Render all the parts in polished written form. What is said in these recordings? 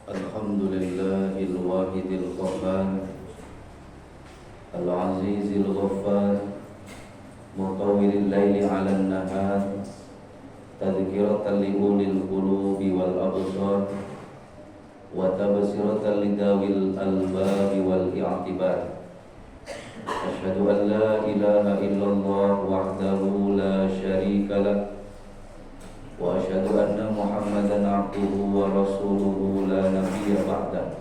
Alhamdulillahil wahidil qahhar Al-azizil ghaffar Mutawwilil laili 'alan nahar Tadhkiratan li ulil qulubi wal absar Wa tabsiratan lidawil albabi wal i'tibar. Asyhadu an la ilaha illallah wahdahu la syarika lah wa asyhadu anna Muhammadan abduhu wa rasuluhu la nabiyya ba'dah.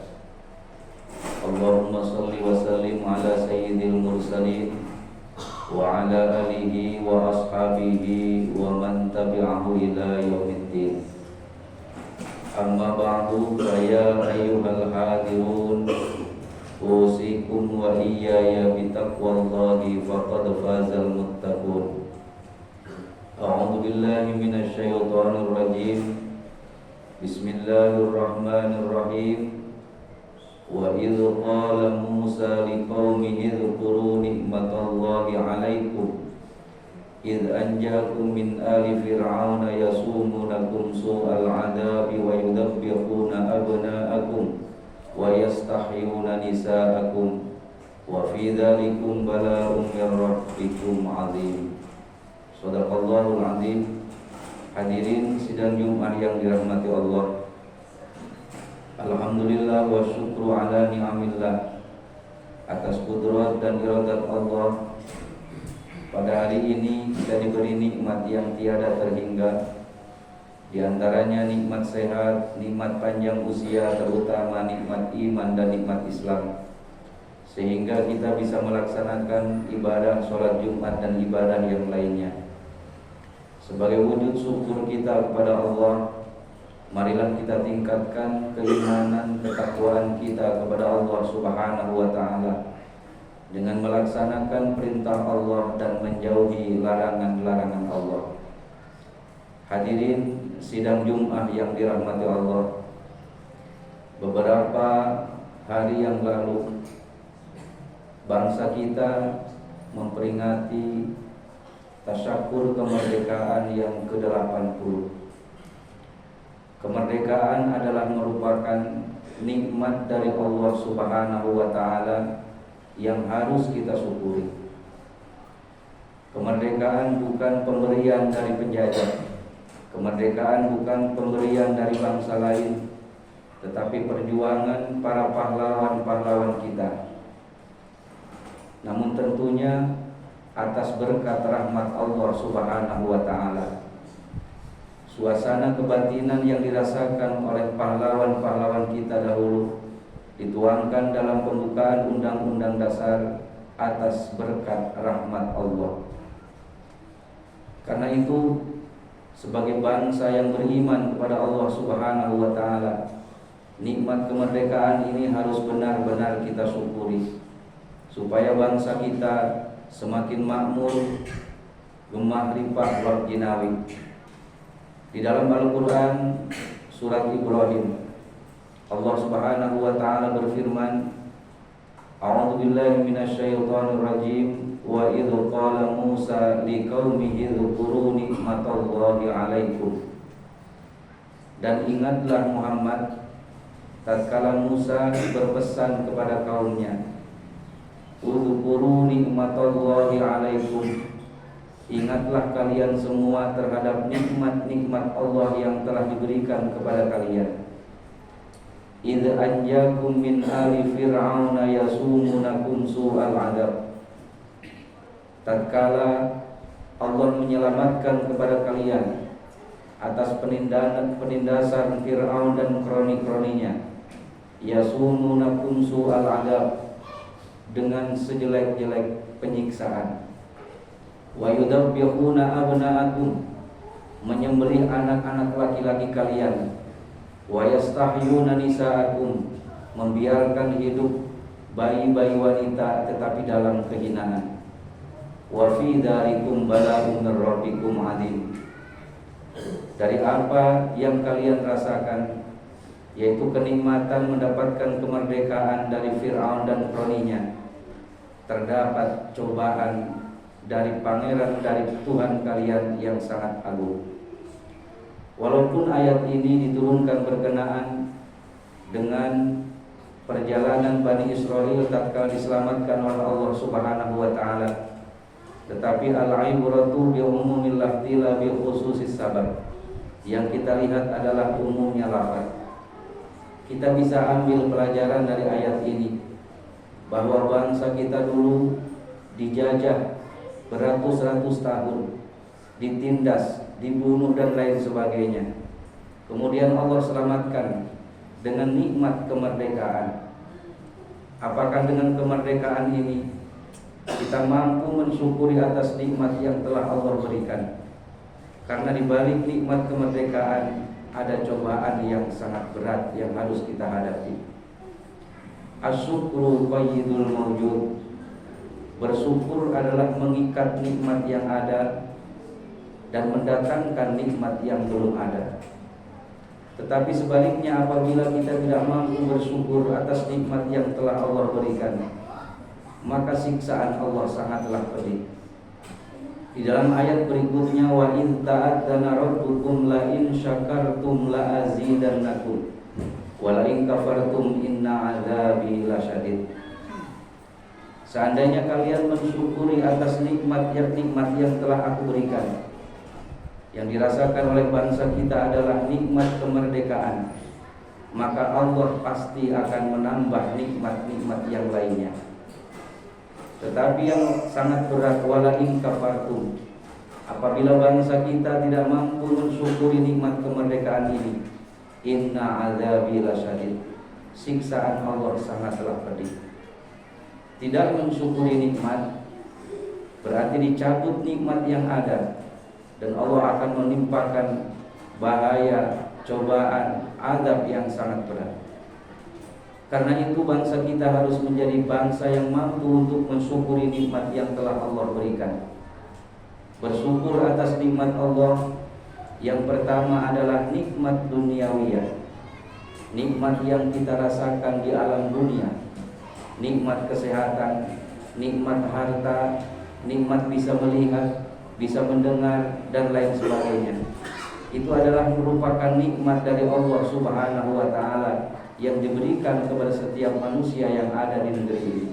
Allahumma salli wa sallim ala sayyidil mursalin wa ala alihi wa ashabihi wa man tabi'ahu ila yaumiddin. Amma ba'du, ya ayyuhal hadirun, usikum wa iyaya bitaqwallahi faqad fazal muttaqun. A'udzu billahi minasyaitonir rajim. Bismillahirrahmanirrahim. Wa idz qala Musa liqaumihi dzkuru nikmatallahi 'alaikum idz anjakum min ali fir'auna yasumunakum su'al 'adabi wa yudabbihuna abna'akum wa yastahyuna nisa'akum wa fi dzalikum bala'un min rabbikum 'adzim. Shadaqallahul 'adzim. Hadirin sidang Jumat yang dirahmati Allah, alhamdulillah wa syukru ala ni'amillah, atas kudrat dan iradat Allah. Pada hari ini kita diberi nikmat yang tiada terhingga. Di antaranya nikmat sehat, nikmat panjang usia, terutama nikmat iman dan nikmat Islam, sehingga kita bisa melaksanakan ibadah sholat Jumat dan ibadah yang lainnya. Sebagai wujud syukur kita kepada Allah, marilah kita tingkatkan keimanan, ketakwaan kita kepada Allah Subhanahu wa ta'ala dengan melaksanakan perintah Allah dan menjauhi larangan-larangan Allah. Hadirin sidang Jumat yang dirahmati Allah, beberapa hari yang lalu bangsa kita memperingati tasyakur kemerdekaan yang ke-80. Kemerdekaan adalah merupakan nikmat dari Allah Subhanahu wa ta'ala yang harus kita syukuri. Kemerdekaan bukan pemberian dari penjajah. Kemerdekaan bukan pemberian dari bangsa lain, tetapi perjuangan para pahlawan-pahlawan kita. Namun tentunya atas berkat rahmat Allah Subhanahu wa ta'ala, suasana kebatinan yang dirasakan oleh pahlawan-pahlawan kita dahulu dituangkan dalam pembukaan Undang-Undang Dasar atas berkat rahmat Allah. Karena itu, sebagai bangsa yang beriman kepada Allah Subhanahu wa ta'ala, nikmat kemerdekaan ini harus benar-benar kita syukuri, supaya bangsa kita semakin makmur, gemah ripah wal jinawi. Di dalam Al-Quran surat Ibrahim, Allah Subhanahu wa ta'ala berfirman, A'udzu billahi minasyaitonir rajim. Wa idz qala Musa liqaumihi dzkuru nikmatallahi 'alaikum. Dan ingatlah Muhammad tatkala Musa berpesan kepada kaumnya, Udzkuru nikmatallahi 'alaikum. Ingatlah kalian semua terhadap nikmat-nikmat Allah yang telah diberikan kepada kalian. Idz anjakum min ali fir'auna yasumunakum su'al 'adzab. Tatkala Allah menyelamatkan kepada kalian atas penindasan Fir'aun dan kroni-kroninya, yasumunakum su'al 'adzab, dengan sejelek-jelek penyiksaan. Wa yudabbihuna abna'akum, menyembelih anak-anak laki-laki kalian. Wa yastahyuna nisa'akum, membiarkan hidup bayi-bayi wanita tetapi dalam kehinaan. Wa fi dzalikum bala'un min rabbikum 'adzim. Dari apa yang kalian rasakan, yaitu kenikmatan mendapatkan kemerdekaan dari Fir'aun dan kroninya, terdapat cobaan dari pangeran, dari Tuhan kalian yang sangat agung. Walaupun ayat ini diturunkan berkenaan dengan perjalanan Bani Israel tatkala diselamatkan oleh Allah Subhanahu wa taala. Tetapi al-ibratu bi umumil lafzi la bi khususis sabab. Yang kita lihat adalah umumnya lafaz. Kita bisa ambil pelajaran dari ayat ini bahwa bangsa kita dulu dijajah beratus-ratus tahun, ditindas, dibunuh dan lain sebagainya. Kemudian Allah selamatkan dengan nikmat kemerdekaan. Apakah dengan kemerdekaan ini kita mampu mensyukuri atas nikmat yang telah Allah berikan? Karena di balik nikmat kemerdekaan ada cobaan yang sangat berat yang harus kita hadapi. Asyukru qayyidul mawjud. Bersyukur adalah mengikat nikmat yang ada dan mendatangkan nikmat yang belum ada. Tetapi sebaliknya, apabila kita tidak mampu bersyukur atas nikmat yang telah Allah berikan, maka siksaan Allah sangatlah pedih. Di dalam ayat berikutnya, wa in ta'adzana rabbukum la in syakartum la azidannakum wa la in kafartum inna adzabi lasyadid. Seandainya kalian mensyukuri atas nikmat yang telah aku berikan. Yang dirasakan oleh bangsa kita adalah nikmat kemerdekaan, maka Allah pasti akan menambah nikmat-nikmat yang lainnya. Tetapi yang sangat berat, wala in kafartum, apabila bangsa kita tidak mampu mensyukuri nikmat kemerdekaan ini, inna adzabi lasyadid, siksaan Allah sangatlah pedih. Tidak mensyukuri nikmat berarti dicabut nikmat yang ada, dan Allah akan menimpakan bahaya, cobaan, azab yang sangat berat. Karena itu bangsa kita harus menjadi bangsa yang mampu untuk mensyukuri nikmat yang telah Allah berikan. Bersyukur atas nikmat Allah. Yang pertama adalah nikmat duniawiyah, nikmat yang kita rasakan di alam dunia. Nikmat kesehatan, nikmat harta, nikmat bisa melihat, bisa mendengar dan lain sebagainya. Itu adalah merupakan nikmat dari Allah Subhanahu wa taala yang diberikan kepada setiap manusia yang ada di negeri ini.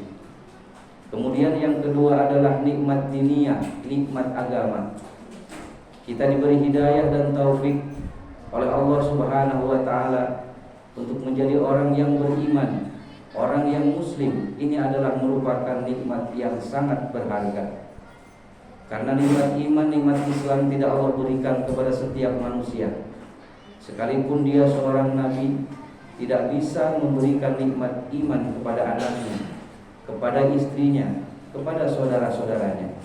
Kemudian yang kedua adalah nikmat diniyah, nikmat agama. Kita diberi hidayah dan taufik oleh Allah Subhanahu wa taala untuk menjadi orang yang beriman, orang yang muslim. Ini adalah merupakan nikmat yang sangat berharga. Karena nikmat iman, nikmat Islam tidak Allah berikan kepada setiap manusia. Sekalipun dia seorang nabi, tidak bisa memberikan nikmat iman kepada anaknya, kepada istrinya, kepada saudara-saudaranya.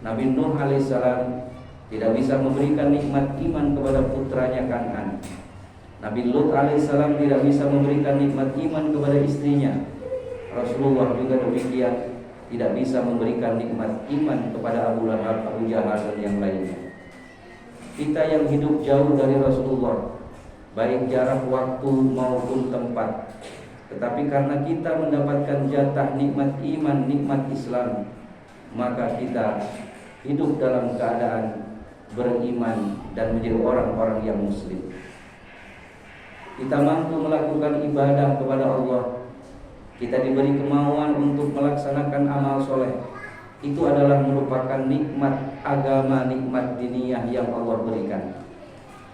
Nabi Nuh alaihissalam tidak bisa memberikan nikmat iman kepada putranya Kan'an. Nabi Lut alaihissalam tidak bisa memberikan nikmat iman kepada istrinya. Rasulullah juga demikian, tidak bisa memberikan nikmat iman kepada Abu Lahab, Abu Jahal dan yang lainnya. Kita yang hidup jauh dari Rasulullah, baik jarak waktu maupun tempat, tetapi karena kita mendapatkan jatah nikmat iman, nikmat Islam, maka kita hidup dalam keadaan beriman dan menjadi orang-orang yang muslim. Kita mampu melakukan ibadah kepada Allah. Kita diberi kemauan untuk melaksanakan amal soleh. Itu adalah merupakan nikmat agama, nikmat diniyah yang Allah berikan.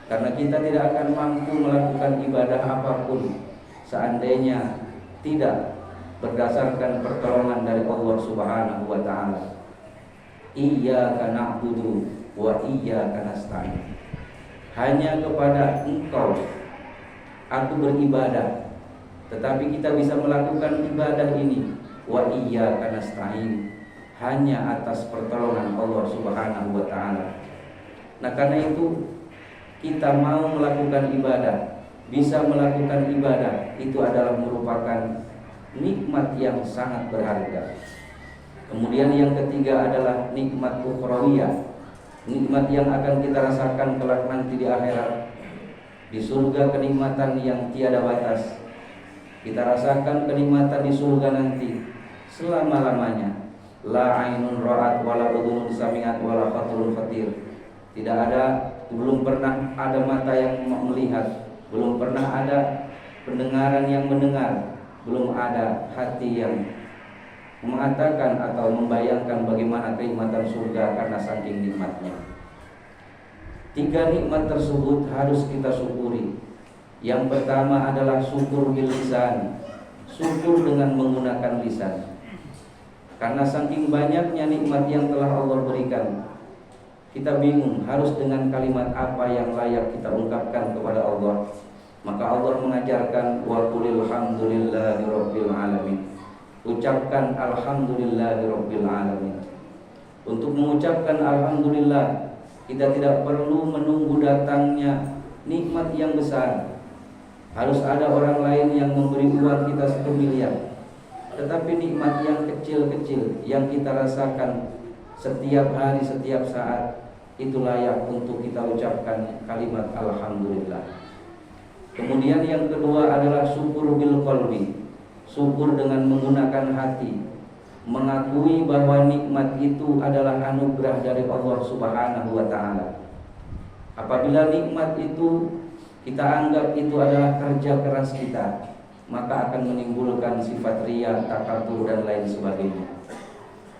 Karena kita tidak akan mampu melakukan ibadah apapun seandainya tidak berdasarkan pertolongan dari Allah Subhanahu wa taala. Iyyaka na'budu wa iyyaka nasta'in. Hanya kepada Engkau aku beribadah, tetapi kita bisa melakukan ibadah ini wa iyyaka nasta'in, hanya atas pertolongan Allah Subhanahu wa taala. Nah, karena itu kita mau melakukan ibadah, bisa melakukan ibadah, itu adalah merupakan nikmat yang sangat berharga. Kemudian yang ketiga adalah nikmat ukhrawiyah, nikmat yang akan kita rasakan kelak nanti di akhirat. Di surga kenikmatan yang tiada batas. Kita rasakan kenikmatan di surga nanti selama-lamanya. La ainun ra'at wala udhunun sami'at wala khaturun khatir. Tidak ada, belum pernah ada mata yang melihat, belum pernah ada pendengaran yang mendengar, belum ada hati yang mengatakan atau membayangkan bagaimana kenikmatan surga karena saking nikmatnya. 3 nikmat tersebut harus kita syukuri. Yang pertama adalah syukur bil lisan, syukur dengan menggunakan lisan. Karena saking banyaknya nikmat yang telah Allah berikan, kita bingung harus dengan kalimat apa yang layak kita ungkapkan kepada Allah. Maka Allah mengajarkan wa qulil hamdulillahirabbil alamin. Ucapkan alhamdulillahirabbil alamin. Untuk mengucapkan alhamdulillah, kita tidak perlu menunggu datangnya nikmat yang besar. Harus ada orang lain yang memberi uang kita 1 miliar. Tetapi nikmat yang kecil-kecil yang kita rasakan setiap hari, setiap saat, itu layak untuk kita ucapkan kalimat alhamdulillah. Kemudian yang kedua adalah syukur bil qalbi, syukur dengan menggunakan hati, mengakui bahwa nikmat itu adalah anugerah dari Allah Subhanahu wa taala. Apabila nikmat itu kita anggap itu adalah kerja keras kita, maka akan menimbulkan sifat riya, takabur dan lain sebagainya.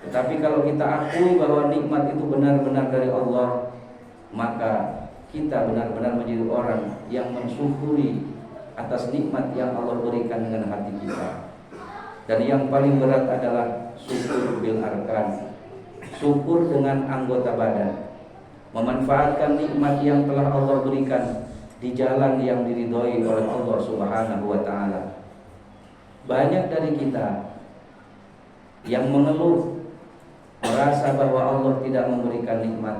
Tetapi kalau kita akui bahwa nikmat itu benar-benar dari Allah, maka kita benar-benar menjadi orang yang mensyukuri atas nikmat yang Allah berikan dengan hati kita. Dan yang paling berat adalah syukur bil arkan, syukur dengan anggota badan, memanfaatkan nikmat yang telah Allah berikan di jalan yang diridhoi oleh Allah Subhanahu wa taala. Banyak dari kita yang mengeluh, merasa bahwa Allah tidak memberikan nikmat,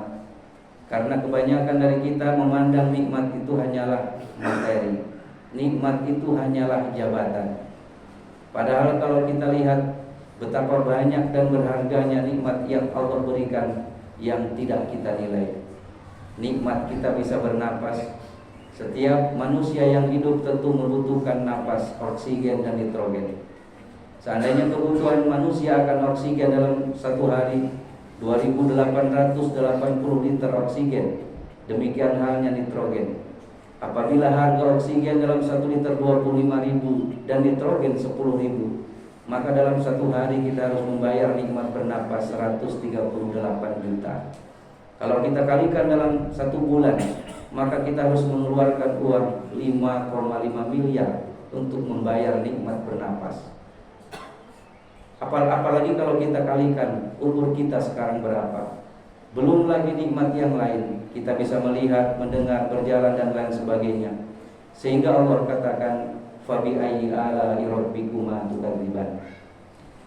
karena kebanyakan dari kita memandang nikmat itu hanyalah materi, nikmat itu hanyalah jabatan. Padahal kalau kita lihat betapa banyak dan berharganya nikmat yang Allah berikan yang tidak kita nilai. Nikmat kita bisa bernapas. Setiap manusia yang hidup tentu membutuhkan napas, oksigen dan nitrogen. Seandainya kebutuhan manusia akan oksigen dalam satu hari 2.880 liter oksigen, demikian halnya nitrogen. Apabila harga oksigen dalam 1 liter 25.000 dan nitrogen 10.000, maka dalam satu hari kita harus membayar nikmat bernapas 138 juta. Kalau kita kalikan dalam 1 bulan, maka kita harus mengeluarkan uang 5,5 miliar untuk membayar nikmat bernapas. Apalagi kalau kita kalikan umur kita sekarang berapa. Belum lagi nikmat yang lain, kita bisa melihat, mendengar, berjalan dan lain sebagainya. Sehingga Allah katakan fabi ayyi ala'i rabbikuma tukadziban.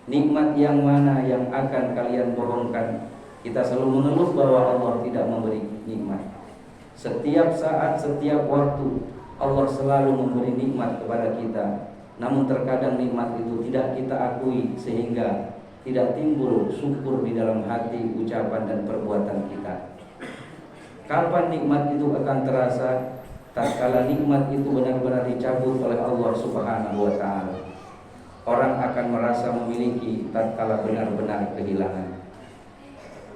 Nikmat yang mana yang akan kalian bohongkan? Kita selalu mengeluh bahwa Allah tidak memberi nikmat. Setiap saat, setiap waktu Allah selalu memberi nikmat kepada kita. Namun terkadang nikmat itu tidak kita akui, sehingga tidak timbul syukur di dalam hati, ucapan dan perbuatan kita. Kapan nikmat itu akan terasa? Tatkala nikmat itu benar-benar dicabut oleh Allah Subhanahu wa taala. Orang akan merasa memiliki tatkala benar-benar kehilangan.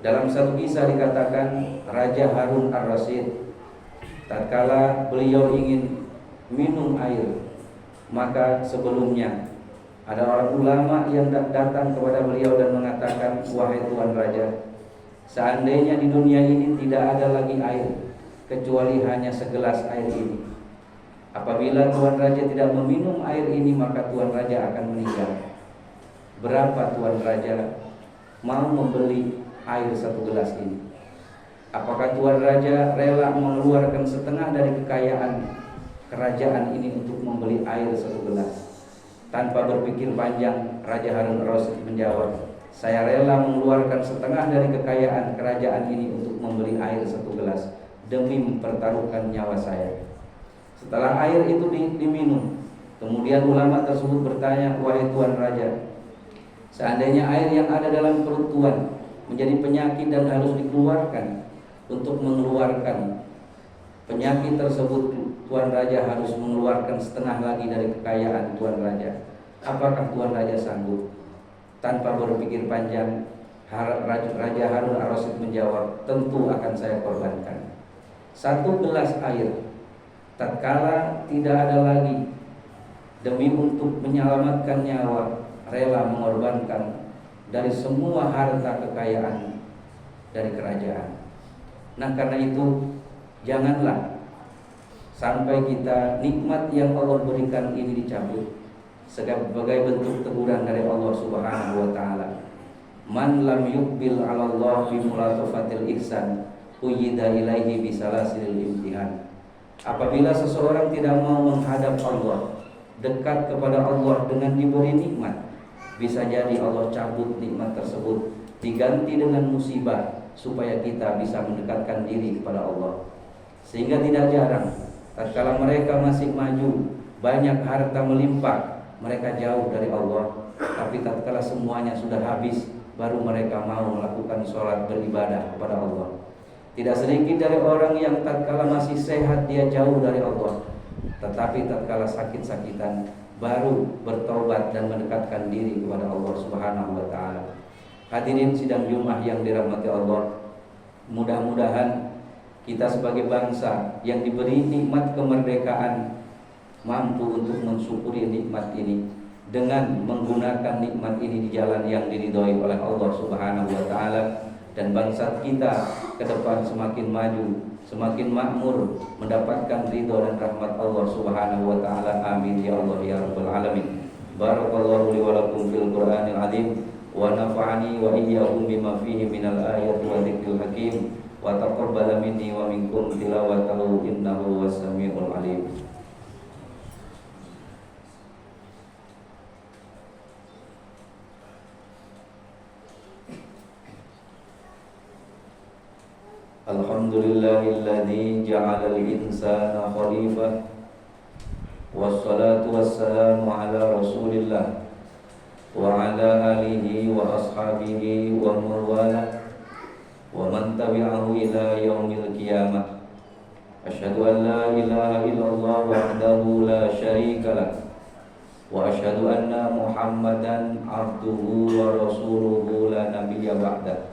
Dalam satu kisah dikatakan Raja Harun ar-Rasyid, tatkala beliau ingin minum air, maka sebelumnya ada orang ulama yang datang kepada beliau dan mengatakan, wahai Tuan Raja, seandainya di dunia ini tidak ada lagi air kecuali hanya segelas air ini, apabila Tuan Raja tidak meminum air ini, maka Tuan Raja akan meninggal. Berapa Tuan Raja mau membeli air 1 gelas ini? Apakah Tuan Raja rela mengeluarkan setengah dari kekayaan kerajaan ini untuk membeli air 1 gelas? Tanpa berpikir panjang, Raja Harun ar-Rasyid menjawab, saya rela mengeluarkan setengah dari kekayaan kerajaan ini untuk membeli air 1 gelas demi mempertaruhkan nyawa saya. Setelah air itu diminum, kemudian ulama tersebut bertanya, wahai Tuan Raja, seandainya air yang ada dalam perut Tuan menjadi penyakit dan harus dikeluarkan, untuk mengeluarkan penyakit tersebut Tuan Raja harus mengeluarkan setengah lagi dari kekayaan Tuan Raja. Apakah Tuan Raja sanggup? Tanpa berpikir panjang, Raja Harun ar-Rasyid menjawab, tentu akan saya korbankan. 1 gelas air, tatkala tidak ada lagi demi untuk menyelamatkan nyawa, rela mengorbankan dari semua harta kekayaan dari kerajaan. Nah, karena itu janganlah sampai kita nikmat yang Allah berikan ini dicabut sebagai bentuk teguran dari Allah Subhanahu wa taala. Man lam yuqbil 'ala Allah bi mulatafatil ihsan uyida ilaihi bisalasil imtihan. Apabila seseorang tidak mau menghadap Allah, dekat kepada Allah dengan diberi nikmat, bisa jadi Allah cabut nikmat tersebut, diganti dengan musibah supaya kita bisa mendekatkan diri kepada Allah. Sehingga tidak jarang tatkala mereka masih maju, banyak harta melimpah, mereka jauh dari Allah. Tapi tatkala semuanya sudah habis, baru mereka mau melakukan sholat beribadah kepada Allah. Tidak sedikit dari orang yang tatkala masih sehat dia jauh dari Allah, tetapi tatkala sakit-sakitan baru bertobat dan mendekatkan diri kepada Allah Subhanahu wa taala. Hadirin sidang Jumat yang dirahmati Allah, mudah-mudahan kita sebagai bangsa yang diberi nikmat kemerdekaan mampu untuk mensyukuri nikmat ini dengan menggunakan nikmat ini di jalan yang diridhoi oleh Allah Subhanahu wa taala, dan bangsa kita ke depan semakin maju, semakin makmur, mendapatkan ridho dan rahmat Allah Subhanahu wa taala. Amin ya Allah ya rabbal alamin. Barakallahu li wa lakum fil Qur'anil azim wa nafa'ani wa iyyakum bima fihi minal ayati wa dzikril hakim wa taqabbala minni wa minkum tilawatahu innahu was-sami'ul alim. Alhamdulillahilladzi ja'alal insana khalifah, wassalatu wassalamu ala rasulillah wa ala alihi wa ashabihi wa mawala wa man tabi'ahu ila yaumil qiyamah. Asyhadu an la ilaha illallah wahdahu la syarika lah wa asyhadu anna Muhammadan abduhu wa rasuluhu la nabiyya ba'dah.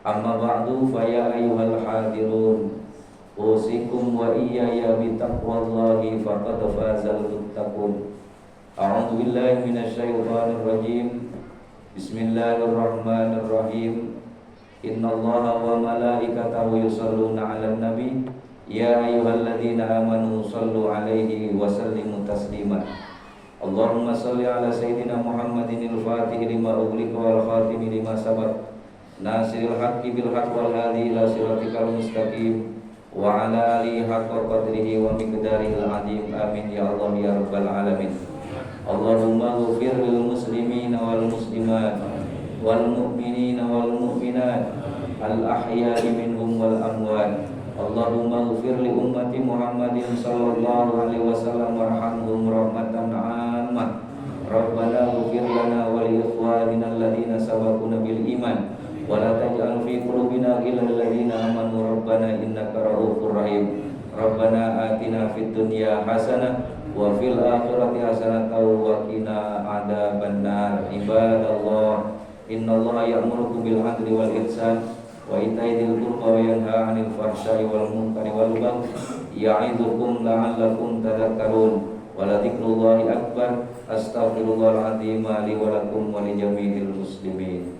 Amma ba'du fa ya ayyuhal hadirun usikum wa iyaya bi taqwallahi faqad fazal muttaqun. A'udzu billahi minasy syaithanir rajim. Bismillahirrahmanirrahim. Innallaha wa malaikatahu yusholluna 'alan nabi ya ayyuhalladzina amanu shallu 'alaihi wa sallimu taslima. Allahumma shalli 'ala sayyidina Muhammadin al-Fatih lima ughliqa wal khatimi lima sabaq nasiril haqqi bil haqq wal hadi ila siratikal mustaqim wa ala alihi haqqa qadrihi wa miqdarihil azim. Amin ya Allah ya rabbal alamin. Allahumma ighfir lil muslimina wal muslimat wal mu'minina wal mu'minat al ahya'i minhum wal amwat. Allahumma ighfir li ummati Muhammadin sallallahu alaihi wasallam warhamhum rahmatan 'ammah. Rabbana ighfir lana wa li ikhwanina alladhina sabaquna bil iman wa la taj'al fi qulubina ghillan lil ladzina amanu rabbana innaka ra'ufur rahim. Rabbana atina fid dunya hasanah wa fil akhirati hasanah wa qina adzabannar. Ibadallah, innallaha ya'murukum bil 'adli wal ihsan wa ita'i dzil qurba wa yanha 'anil fahsya'i wal munkari wal baghi ya'idzukum la'allakum tadhakkarun. Wa la dzikrullahi akbar. Astaghfirullahal azim li wa lakum wa li jami'il muslimin.